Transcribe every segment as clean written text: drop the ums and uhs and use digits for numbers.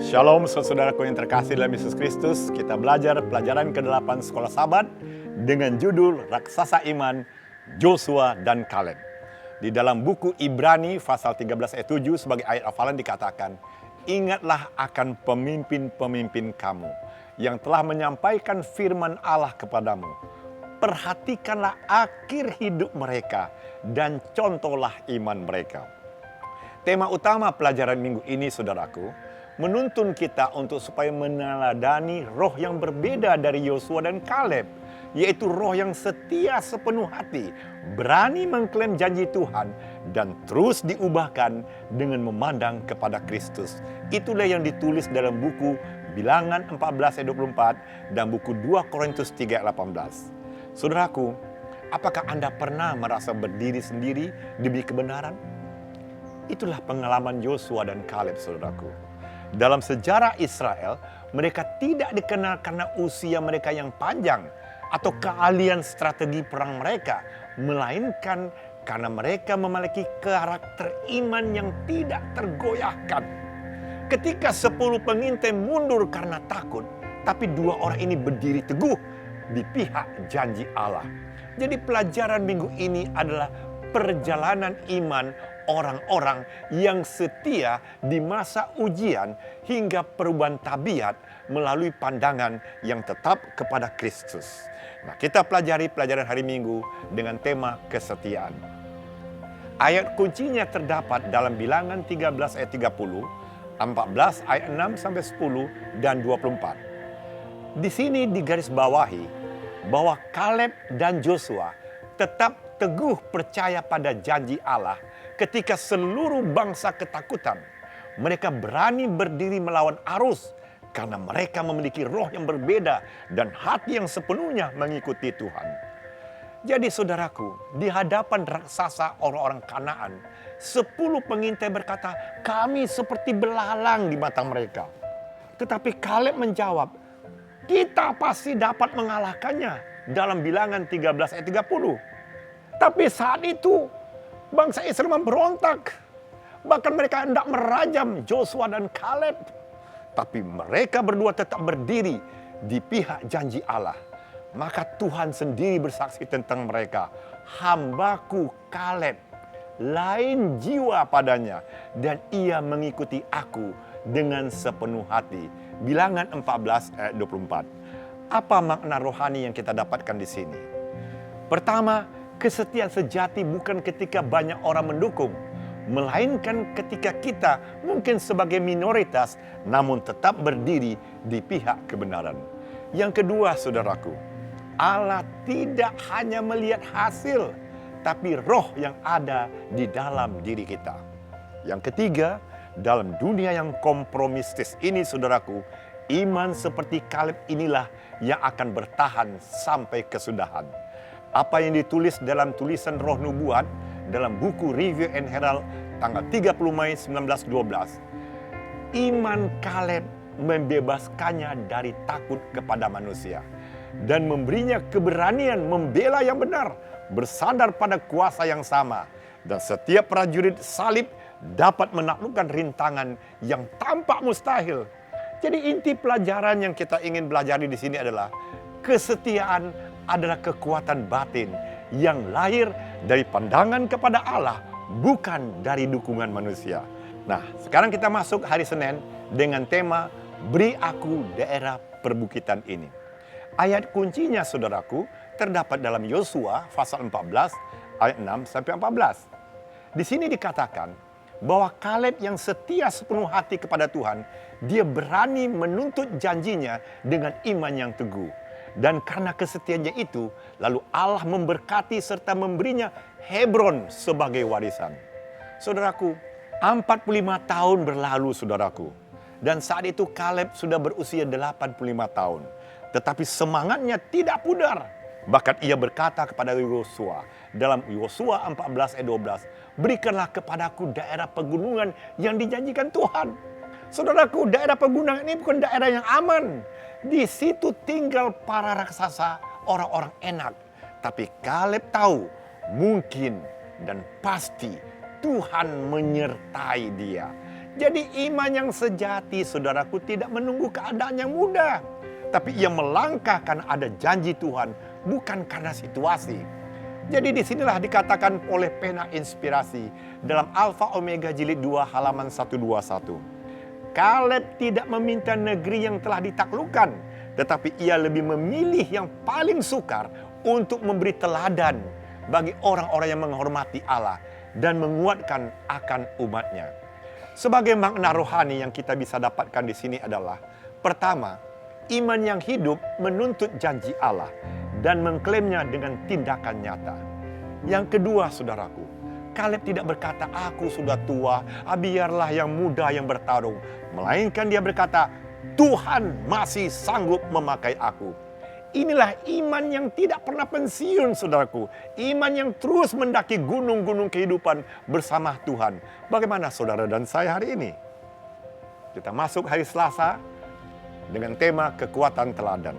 Shalom saudaraku yang terkasih dalam Yesus Kristus. Kita belajar pelajaran ke-8 Sekolah Sabat dengan judul Raksasa Iman, Joshua dan Kaleb. Di dalam buku Ibrani pasal 13 ayat 7 sebagai ayat hafalan dikatakan, "Ingatlah akan pemimpin-pemimpin kamu yang telah menyampaikan firman Allah kepadamu. Perhatikanlah akhir hidup mereka dan contohlah iman mereka." Tema utama pelajaran minggu ini, saudaraku, menuntun kita untuk supaya meneladani roh yang berbeda dari Yosua dan Kaleb, yaitu roh yang setia sepenuh hati, berani mengklaim janji Tuhan, dan terus diubahkan dengan memandang kepada Kristus. Itulah yang ditulis dalam buku Bilangan 14 ayat 24 dan buku 2 Korintus 3 ayat 18. Saudaraku, apakah Anda pernah merasa berdiri sendiri demi kebenaran? Itulah pengalaman Yosua dan Kaleb, saudaraku. Dalam sejarah Israel, mereka tidak dikenal karena usia mereka yang panjang atau keahlian strategi perang mereka, melainkan karena mereka memiliki karakter iman yang tidak tergoyahkan. Ketika 10 pengintai mundur karena takut, tapi 2 orang ini berdiri teguh di pihak janji Allah. Jadi pelajaran minggu ini adalah perjalanan iman orang-orang yang setia di masa ujian hingga perubahan tabiat melalui pandangan yang tetap kepada Kristus. Nah, kita pelajari pelajaran hari Minggu dengan tema kesetiaan. Ayat kuncinya terdapat dalam Bilangan 13 ayat 30, 14 ayat 6 sampai 10 dan 24. Di sini digarisbawahi bahwa Kaleb dan Joshua tetap teguh percaya pada janji Allah ketika seluruh bangsa ketakutan. Mereka berani berdiri melawan arus karena mereka memiliki roh yang berbeda dan hati yang sepenuhnya mengikuti Tuhan. Jadi saudaraku, di hadapan raksasa orang-orang Kanaan, 10 pengintai berkata, "Kami seperti belalang di mata mereka." Tetapi Kaleb menjawab, "Kita pasti dapat mengalahkannya," dalam Bilangan 13 ayat 30. Tapi saat itu bangsa Israel memberontak. Bahkan mereka hendak merajam Joshua dan Kaleb. Tapi mereka berdua tetap berdiri di pihak janji Allah. Maka Tuhan sendiri bersaksi tentang mereka. "Hambaku Kaleb lain jiwa padanya, dan ia mengikuti aku dengan sepenuh hati." Bilangan 14 ayat 24. Apa makna rohani yang kita dapatkan di sini? Pertama, kesetiaan sejati bukan ketika banyak orang mendukung, melainkan ketika kita mungkin sebagai minoritas namun tetap berdiri di pihak kebenaran. Yang kedua, saudaraku, Allah tidak hanya melihat hasil, tapi roh yang ada di dalam diri kita. Yang ketiga, dalam dunia yang kompromistis ini, saudaraku, iman seperti Kaleb inilah yang akan bertahan sampai kesudahan. Apa yang ditulis dalam tulisan Roh Nubuat dalam buku Review and Herald tanggal 30 Mei 1912. Iman Kaleb membebaskannya dari takut kepada manusia dan memberinya keberanian membela yang benar, bersandar pada kuasa yang sama, dan setiap prajurit salib dapat menaklukkan rintangan yang tampak mustahil. Jadi inti pelajaran yang kita ingin pelajari di sini adalah kesetiaan adalah kekuatan batin yang lahir dari pandangan kepada Allah, bukan dari dukungan manusia. Nah, sekarang kita masuk hari Senin dengan tema "Beri aku daerah perbukitan ini". Ayat kuncinya, saudaraku, terdapat dalam Yosua pasal 14 ayat 6 sampai 14. Di sini dikatakan bahwa Kaleb yang setia sepenuh hati kepada Tuhan, dia berani menuntut janjinya dengan iman yang teguh. Dan karena kesetiaannya itu, lalu Allah memberkati serta memberinya Hebron sebagai warisan. Saudaraku, 45 tahun berlalu, saudaraku. Dan saat itu Kaleb sudah berusia 85 tahun. Tetapi semangatnya tidak pudar. Bahkan ia berkata kepada Yosua dalam Yosua 14 ayat 12, "Berikanlah kepadaku daerah pegunungan yang dijanjikan Tuhan." Saudaraku, daerah pegunungan ini bukan daerah yang aman. Di situ tinggal para raksasa, orang-orang enak. Tapi Kaleb tahu mungkin dan pasti Tuhan menyertai dia. Jadi iman yang sejati, saudaraku, tidak menunggu keadaan yang mudah. Tapi ia melangkah karena ada janji Tuhan, bukan karena situasi. Jadi disinilah dikatakan oleh pena inspirasi dalam Alfa Omega jilid 2 halaman 121. Kaleb tidak meminta negeri yang telah ditaklukkan, tetapi ia lebih memilih yang paling sukar untuk memberi teladan bagi orang-orang yang menghormati Allah dan menguatkan akan umatnya. Sebagai makna rohani yang kita bisa dapatkan di sini adalah, pertama, iman yang hidup menuntut janji Allah dan mengklaimnya dengan tindakan nyata. Yang kedua, saudaraku, Kaleb tidak berkata, aku sudah tua, biarlah yang muda yang bertarung. Melainkan dia berkata, Tuhan masih sanggup memakai aku. Inilah iman yang tidak pernah pensiun, saudaraku. Iman yang terus mendaki gunung-gunung kehidupan bersama Tuhan. Bagaimana saudara dan saya hari ini? Kita masuk hari Selasa dengan tema kekuatan teladan.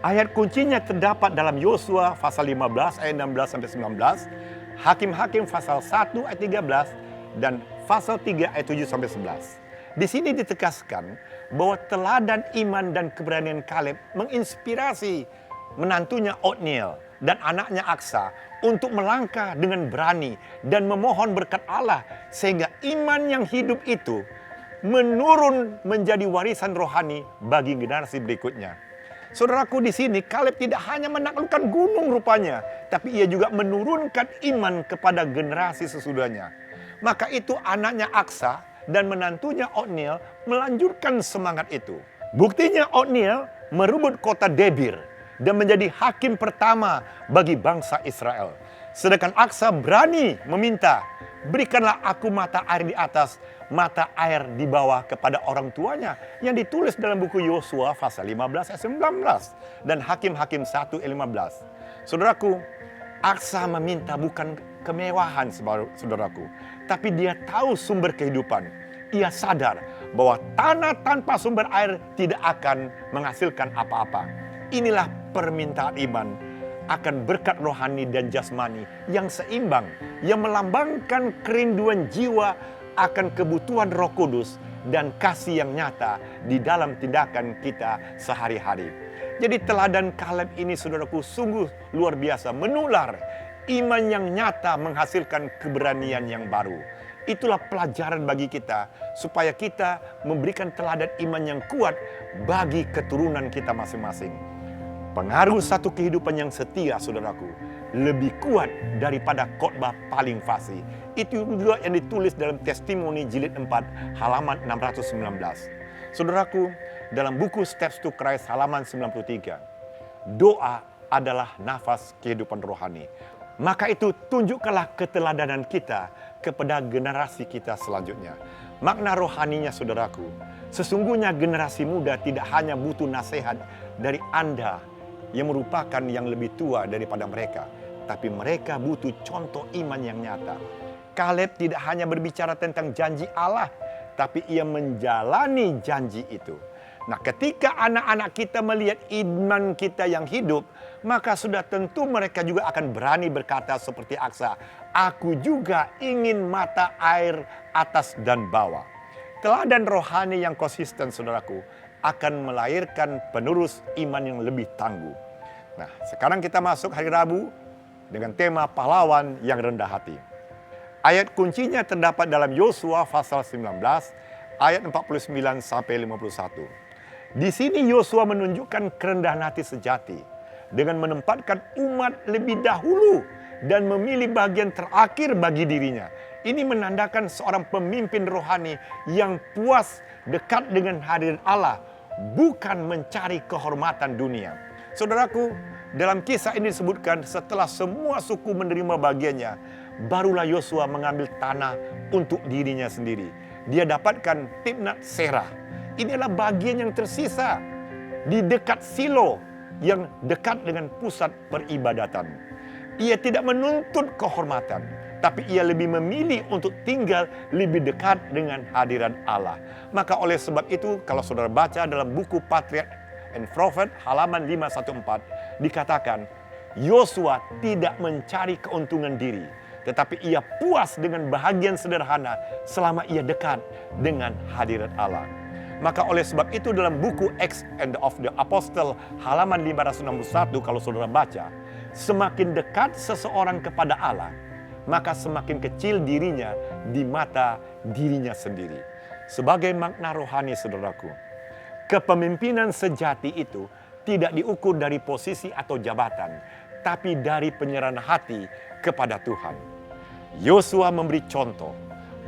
Ayat kuncinya terdapat dalam Yosua pasal 15 ayat 16 sampai 19, Hakim-Hakim pasal 1 ayat 13 dan pasal 3 ayat 7 sampai 11. Di sini ditegaskan bahwa teladan iman dan keberanian Kaleb menginspirasi menantunya Otniel dan anaknya Aksa untuk melangkah dengan berani dan memohon berkat Allah sehingga iman yang hidup itu menurun menjadi warisan rohani bagi generasi berikutnya. Saudaraku, di sini Kaleb tidak hanya menaklukkan gunung rupanya, tapi ia juga menurunkan iman kepada generasi sesudahnya. Maka itu anaknya Aksa dan menantunya Otniel melanjutkan semangat itu. Buktinya Otniel merebut kota Debir dan menjadi hakim pertama bagi bangsa Israel. Sedangkan Aksa berani meminta, berikanlah aku mata air di atas, mata air di bawah kepada orang tuanya, yang ditulis dalam buku Yosua pasal 15 ayat 19 dan Hakim-Hakim 1 ayat 15. Saudaraku, Aksa meminta bukan kemewahan, saudaraku, tapi dia tahu sumber kehidupan. Ia sadar bahwa tanah tanpa sumber air tidak akan menghasilkan apa-apa. Inilah permintaan iman akan berkat rohani dan jasmani yang seimbang, yang melambangkan kerinduan jiwa akan kebutuhan Roh Kudus dan kasih yang nyata di dalam tindakan kita sehari-hari. Jadi teladan Kaleb ini, saudaraku, sungguh luar biasa, menular. Iman yang nyata menghasilkan keberanian yang baru. Itulah pelajaran bagi kita, supaya kita memberikan teladan iman yang kuat bagi keturunan kita masing-masing. Pengaruh satu kehidupan yang setia, saudaraku, lebih kuat daripada khotbah paling fasih. Itu juga yang ditulis dalam Testimoni jilid 4 halaman 619. Saudaraku, dalam buku Steps to Christ halaman 93, doa adalah nafas kehidupan rohani. Maka itu tunjukkanlah keteladanan kita kepada generasi kita selanjutnya. Makna rohaninya, saudaraku, sesungguhnya generasi muda tidak hanya butuh nasihat dari Anda yang merupakan yang lebih tua daripada mereka, tapi mereka butuh contoh iman yang nyata. Kaleb tidak hanya berbicara tentang janji Allah, tapi ia menjalani janji itu. Nah, ketika anak-anak kita melihat iman kita yang hidup, maka sudah tentu mereka juga akan berani berkata seperti Aksa, aku juga ingin mata air atas dan bawah. Teladan rohani yang konsisten, saudaraku, akan melahirkan penerus iman yang lebih tangguh. Nah, sekarang kita masuk hari Rabu dengan tema pahlawan yang rendah hati. Ayat kuncinya terdapat dalam Yosua pasal 19 ayat 49 sampai 51. Di sini Yosua menunjukkan kerendahan hati sejati dengan menempatkan umat lebih dahulu dan memilih bagian terakhir bagi dirinya. Ini menandakan seorang pemimpin rohani yang puas dekat dengan hadirat Allah, bukan mencari kehormatan dunia. Saudaraku, dalam kisah ini disebutkan setelah semua suku menerima bagiannya, barulah Yosua mengambil tanah untuk dirinya sendiri. Dia dapatkan Timnat Serah. Ini adalah bagian yang tersisa di dekat Silo yang dekat dengan pusat peribadatan. Ia tidak menuntut kehormatan, tapi ia lebih memilih untuk tinggal lebih dekat dengan hadirat Allah. Maka oleh sebab itu, kalau saudara baca dalam buku Patriarch and Prophet halaman 514, dikatakan Yosua tidak mencari keuntungan diri, tetapi ia puas dengan bahagian sederhana selama ia dekat dengan hadirat Allah. Maka oleh sebab itu dalam buku Acts of the Apostle halaman 561 kalau saudara baca, semakin dekat seseorang kepada Allah, maka semakin kecil dirinya di mata dirinya sendiri. Sebagai makna rohani saudaraku, kepemimpinan sejati itu tidak diukur dari posisi atau jabatan, tapi dari penyerahan hati kepada Tuhan. Yosua memberi contoh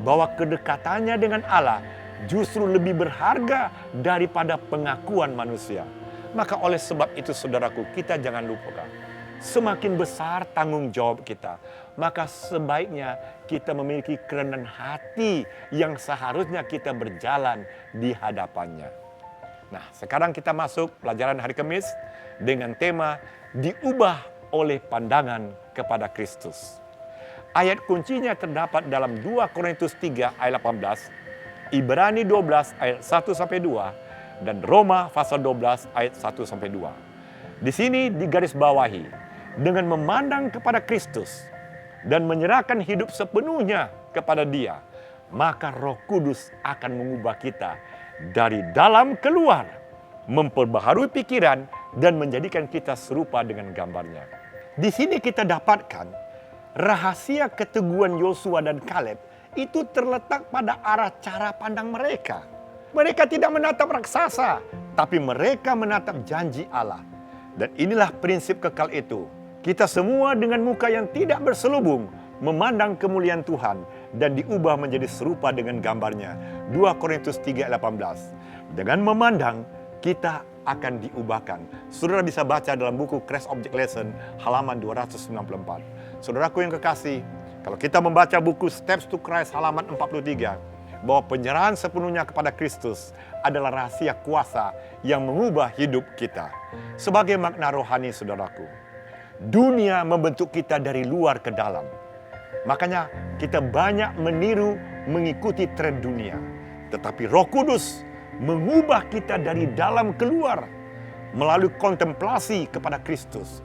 bahwa kedekatannya dengan Allah justru lebih berharga daripada pengakuan manusia. Maka oleh sebab itu saudaraku, kita jangan lupakan, semakin besar tanggung jawab kita, maka sebaiknya kita memiliki kerendahan hati yang seharusnya kita berjalan di hadapannya. Nah, sekarang kita masuk pelajaran hari Kamis dengan tema diubah oleh pandangan kepada Kristus. Ayat kuncinya terdapat dalam 2 Korintus 3 ayat 18, Ibrani 12 ayat 1-2, dan Roma pasal 12 ayat 1-2. Di sini digarisbawahi, dengan memandang kepada Kristus dan menyerahkan hidup sepenuhnya kepada Dia, maka Roh Kudus akan mengubah kita dari dalam keluar, memperbaharui pikiran dan menjadikan kita serupa dengan gambarnya. Di sini kita dapatkan rahasia keteguhan Yosua dan Kaleb itu terletak pada arah cara pandang mereka. Mereka tidak menatap raksasa, tapi mereka menatap janji Allah. Dan inilah prinsip kekal itu. Kita semua dengan muka yang tidak berselubung memandang kemuliaan Tuhan dan diubah menjadi serupa dengan gambarnya. 2 Korintus 3 ayat 18. Dengan memandang, kita akan diubahkan. Saudara bisa baca dalam buku Christ Object Lesson halaman 294. Saudaraku yang kekasih, kalau kita membaca buku Steps to Christ halaman 43, bahwa penyerahan sepenuhnya kepada Kristus adalah rahasia kuasa yang mengubah hidup kita. Sebagai makna rohani saudaraku, dunia membentuk kita dari luar ke dalam. Makanya kita banyak meniru mengikuti tren dunia. Tetapi Roh Kudus mengubah kita dari dalam keluar melalui kontemplasi kepada Kristus.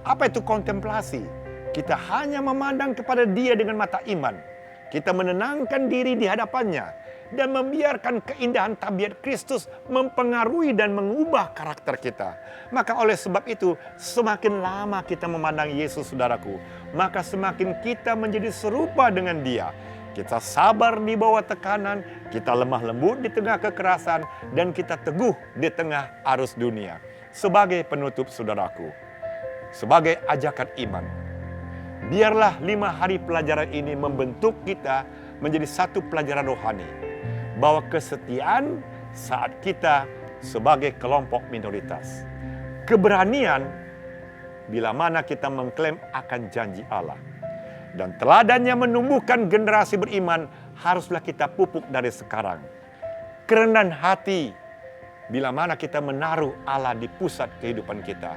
Apa itu kontemplasi? Kita hanya memandang kepada Dia dengan mata iman. Kita menenangkan diri di hadapannya dan membiarkan keindahan tabiat Kristus mempengaruhi dan mengubah karakter kita. Maka oleh sebab itu, semakin lama kita memandang Yesus saudaraku, maka semakin kita menjadi serupa dengan Dia. Kita sabar di bawah tekanan, kita lemah lembut di tengah kekerasan, dan kita teguh di tengah arus dunia. Sebagai penutup saudaraku, sebagai ajakan iman, biarlah 5 hari pelajaran ini membentuk kita menjadi satu pelajaran rohani. Bahwa kesetiaan saat kita sebagai kelompok minoritas. Keberanian bila mana kita mengklaim akan janji Allah. Dan teladannya menumbuhkan generasi beriman haruslah kita pupuk dari sekarang. Kerendahan hati bila mana kita menaruh Allah di pusat kehidupan kita.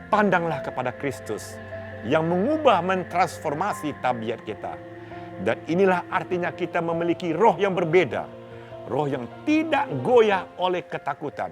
Pandanglah kepada Kristus yang mengubah, mentransformasi tabiat kita. Dan inilah artinya kita memiliki roh yang berbeda. Roh yang tidak goyah oleh ketakutan,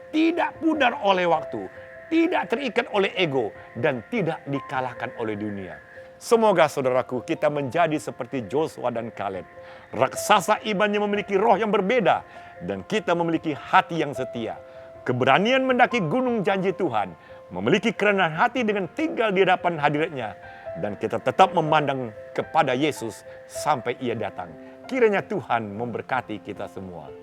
tidak pudar oleh waktu, tidak terikat oleh ego, dan tidak dikalahkan oleh dunia. Semoga saudaraku kita menjadi seperti Joshua dan Kaleb. Raksasa imannya memiliki roh yang berbeda, dan kita memiliki hati yang setia. Keberanian mendaki gunung janji Tuhan, memiliki kerendahan hati dengan tinggal di hadapan hadiratnya, dan kita tetap memandang kepada Yesus sampai Ia datang. Kiranya Tuhan memberkati kita semua.